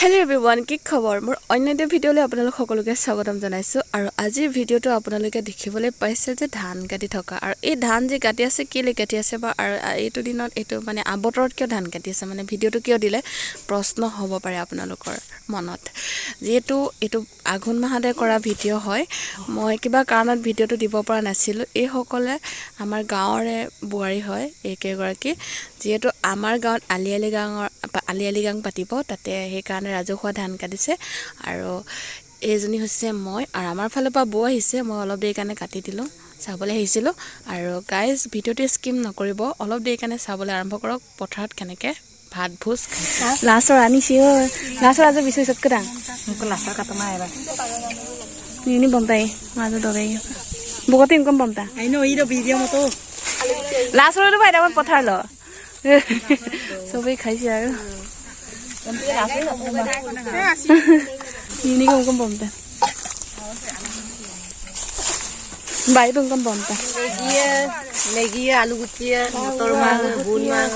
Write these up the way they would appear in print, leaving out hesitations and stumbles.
Hello everyone, কি খবৰ মোৰ অন্য এটা ভিডিঅ'লৈ আপোনালোক সকলোকে স্বাগতম জনাইছো আৰু আজিৰ ভিডিঅ'টো আপোনালোকে দেখিবলৈ পাইছে যে ধান কাটি থকা আৰু এই ধান যে কাটি আছে কিলে কাটি আছে বা আৰু এইটো দিনত এইটো মানে আবতৰত কিয় ধান কাটি আছে মানে ভিডিঅ'টো কিয় দিলে প্ৰশ্ন হ'ব পাৰে আপোনালোকৰ মনত যেহেতু এইটো আঘোণ মাহতে কৰা ভিডিঅ' হয় মই কিবা কাৰণত ভিডিঅ'টো দিব পৰা নাছিলো এই সকলে আমাৰ গাঁৱৰে বুৱাৰী হয় একেগৰাকী যেহেতু আমাৰ গাঁৱত আলি গাং পাতিব তাতে সেই কাৰণে ৰাজহুৱা ধান কাটিছে আৰু এজনী হৈছে মই আৰু আমাৰ ফালৰ পৰা বৌ আহিছে মই অলপ দেৰি কাৰণে কাটি দিলো চাবলৈ আহিছিলো আৰু গাইজ ভিডিঅ'টো স্কিপ নকৰিব অলপ দেৰি কাৰণে চাবলৈ আৰম্ভ কৰক পথাৰত কেনেকৈ ভাত ভোজ লাছৰ আনিছে লাছৰ আজি বিশেষত কৰা লাছৰ কাটমা এবাৰ ini bomtai mazu dore bogoti income bomta ai no iro video moto last ro bai da pothar lo sobai khaisi aru ini income bomta bai tu income bomta legi alu gutia motor mang bun mang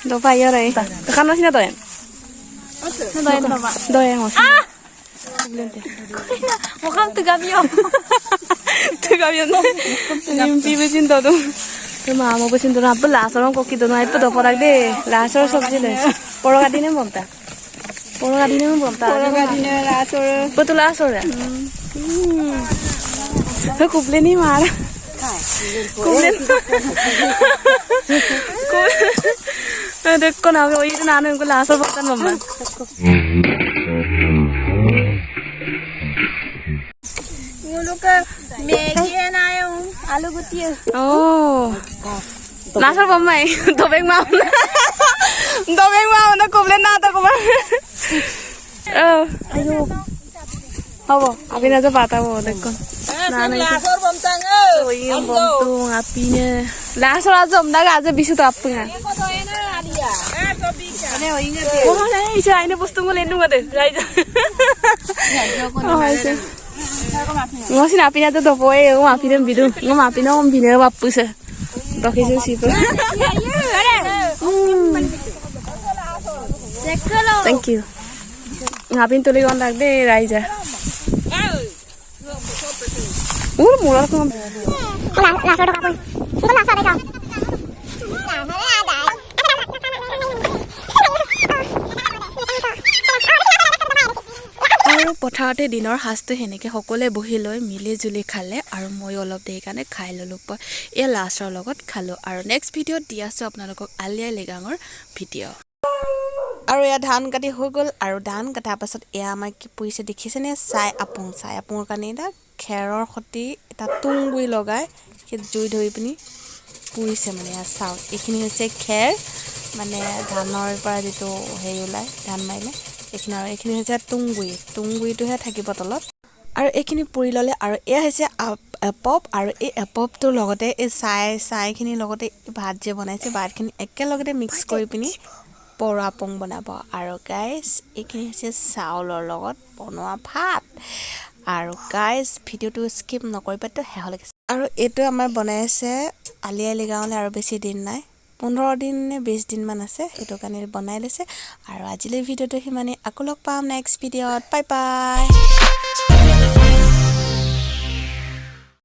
papaya rai kan masih na doyan doyan masih Mukam tegamion. Tegamion. Nimpi besin todo. Cuma mau besin todo apa lasor orang koki todo itu do porak deh. Lasor sabji deh. Porak adi nih bomta. Porak adi nih bomta. Porak adi nih lasor. Betul lasor ya. Tuh kuble nih marah. Kuble. Ada kon apa itu nana yang lasor bomtan mama. Alu gutia. Oh. Lasar pamai. Dobeng mau. Dobeng mau na kuble na ta kuma. Ayo. Abo, api na pata bo dekho. Na na. Lasar bomtang e. Oi bomtung apinya. Lasar aja omdaga aja bisu to appunga. Ane oi nge. Oh, na isa aine bostungul lenu ngade. Raija. Ngosin api na to dopoe ngo api dem bidu ngo api na om bine bapu se toki su sipu thank you ngapin tuli kontak de raija murah ko lasar do kapun ko lasar de ka পথাৰতে দিনৰ হাজটো হেনেকে সকলে বহি লৈ মিলি জুলি খালে আৰু মই অলপ দেৰি কাৰণে খাই ললো এই লাছৰ লগত খালো আৰু নেক্সট ভিডিঅ'ত দি আছো আপোনালোকক আলি গাঙৰ ভিডিঅ' আৰু এয়া ধান কাটি হৈ গ'ল আৰু ধান কটাৰ পাছত এয়া আমাৰ কি পুৰিছে দেখিছেনে চাই আপুঙৰ কাৰণে এটা খেৰৰ সতি এটা তুংগুই লগাই কি জুই ধৰি পিনি পুৰিছে মানে চাউল এইখিনি হৈছে খেৰ মানে ধানৰ পৰা যেটো হেই ওলাই ধান মাইলে এইখিনি হৈছে তুংগুইটোহে থাকিব তলত আৰু এইখিনি পুৰি ললে আৰু এয়া হৈছে এপপ আৰু এই এপপটোৰ লগতে এই চাইখিনি লগতে ভাত যে বনাইছে ভাতখিনি একেলগতে মিক্স কৰি পিনি পৰাপং বনাব আৰু গাইস এইখিনি হৈছে চাউলৰ লগত বনোৱা ভাত আৰু গাইস ভিডিঅ'টো স্কিপ নকৰিবা তো হেহলৈকে আৰু এইটো আমাৰ বনাই আছে আলি গাঁৱলে আৰু বেছি দিন নাই 15 দিন নে 20 দিন মান আছে হেতু কাৰণে বনাই লৈছে আৰু আজিলৈ ভিডিঅ'টো হিমানে আকৌ লগ পাম নেক্সট ভিডিঅ'ত বাই বাই